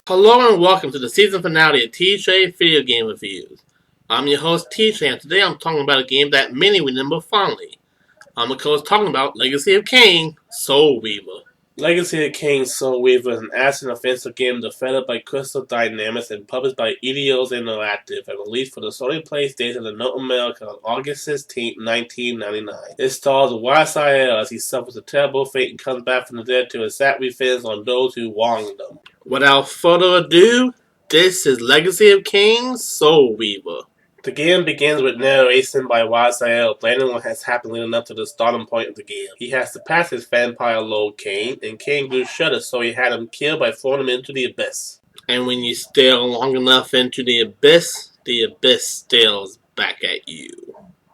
Hello and welcome to the season finale of TJ Video Game Reviews. I'm your host TJ, and today I'm talking about a game that many remember fondly. I'm of course talking about Legacy of Kain, Soul Reaver. Legacy of Kain Soul Reaver is an action offensive game developed by Crystal Dynamics and published by Eidos Interactive and released for the Sony PlayStation in North America on August 16, 1999. It stars YSIL as he suffers a terrible fate and comes back from the dead to exact revenge on those who wronged him. Without further ado, this is Legacy of Kain Soul Reaver. The game begins with narration by YSIL explaining what has happened leading up to the starting point of the game. He has to pass his vampire lord Kain, and Kain grew shuddered, so he had him killed by throwing him into the abyss. And when you stare long enough into the abyss stares back at you.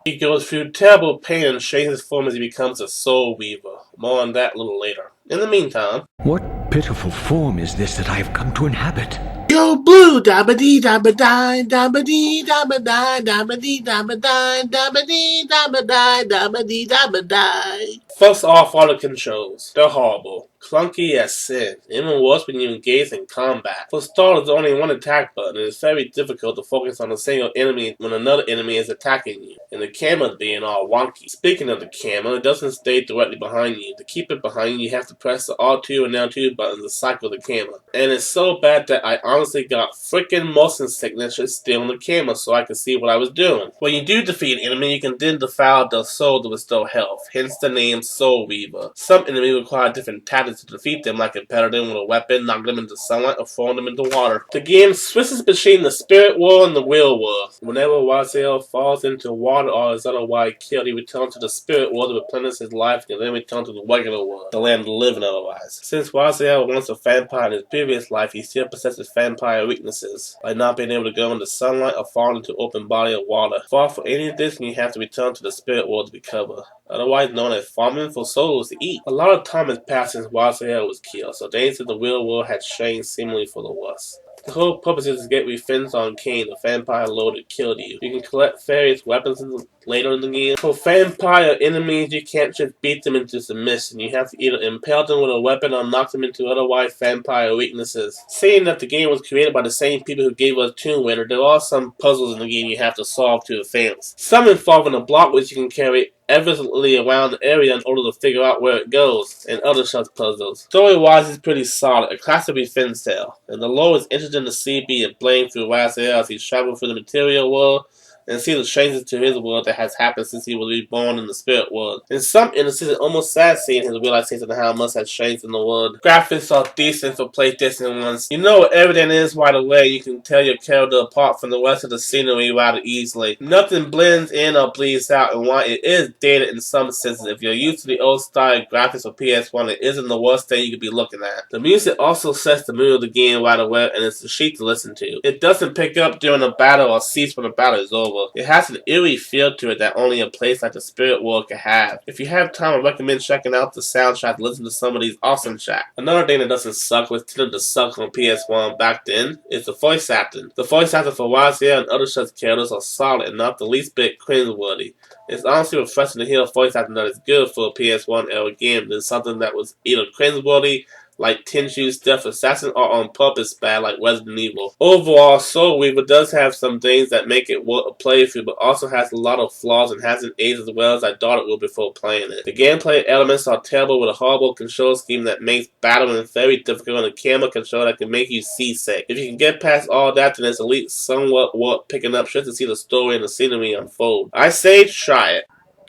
He goes through terrible pain and changes his form as he becomes a Soul Reaver. More on that a little later. In the meantime, what pitiful form is this that I have come to inhabit? Yo, blue, dabba-dee, dabba-die, dabba-dee, dabba-die, dabba-dee, dabba-die, dabba-dee, dabba-die, dabba-dee, dabba-die. First off, all the controls. They're horrible. Clunky as sin. Even worse when you engage in combat. For starters, there's only one attack button, and it's very difficult to focus on a single enemy when another enemy is attacking you, and the camera being all wonky. Speaking of the camera, it doesn't stay directly behind you. To keep it behind you, you have to press the R2 and L2 buttons to cycle the camera. And it's so bad that I honestly got freaking motion sickness just stealing the camera so I could see what I was doing. When you do defeat an enemy, you can then defile their soul to restore health, hence the name Soul Reaver. Some enemies require different tactics to defeat them, like impale them with a weapon, knock them into sunlight, or throw them into water. The game switches between the spirit world and the real world. Whenever YSL falls into water or is otherwise killed, he returns to the spirit world to replenish his life and then return to the regular world, the land of the living otherwise. Since YSL was once a vampire in his previous life, he still possesses vampire weaknesses, like not being able to go into sunlight or fall into open body of water. Far for any of this, you have to return to the spirit world to recover, otherwise known as farming for souls to eat. A lot of time has passed since YSL was killed, so things in the real world had changed seemingly for the worse. The whole purpose is to get revenge on Kain, the vampire lord that killed you. You can collect various weapons later in the game. For vampire enemies, you can't just beat them into submission. You have to either impale them with a weapon or knock them into otherwise vampire weaknesses. Seeing that the game was created by the same people who gave us Tomb Raider, there are some puzzles in the game you have to solve to advance. Some involving a block which you can carry effortlessly around the area in order to figure out where it goes, and other such puzzles. Story-wise, it's pretty solid, a classic revenge tale, and the lore is interesting to see being blamed through YSL as he travels through the material world and see the changes to his world that has happened since he was reborn in the spirit world. In some instances, it's almost sad seeing his realization of how much has changed in the world. Graphics are decent for PlayStation 1s. You know what everything is right away. You can tell your character apart from the rest of the scenery rather easily. Nothing blends in or bleeds out, and while it is dated in some senses, if you're used to the old style graphics of PS1, it isn't the worst thing you could be looking at. The music also sets the mood of the game right away, and it's a treat to listen to. It doesn't pick up during a battle or cease when the battle is over. It has an eerie feel to it that only a place like the spirit world can have. If you have time, I recommend checking out the soundtrack to listen to some of these awesome tracks. Another thing that doesn't suck, which tended to suck on PS1 back then, is the voice acting. The voice acting for YSL and other such characters are solid and not the least bit cringeworthy. It's honestly refreshing to hear a voice acting that is good for a PS1 era game than something that was either cringeworthy like Tenchu's Death Assassin or on purpose bad like Resident Evil. Overall, Soul Reaver does have some things that make it worth a playthrough, but also has a lot of flaws and hasn't aged as well as I thought it would before playing it. The gameplay elements are terrible with a horrible control scheme that makes battling very difficult and a camera control that can make you seasick. If you can get past all that, then it's at least somewhat worth picking up just to see the story and the scenery unfold. I say try it.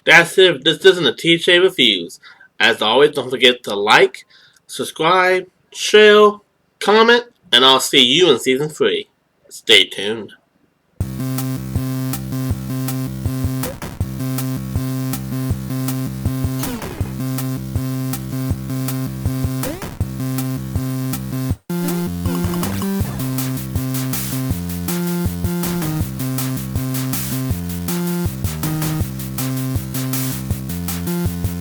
That's it. This isn't a TJ Reviews. As always, don't forget to like, subscribe, share, comment, and I'll see you in Season 3. Stay tuned.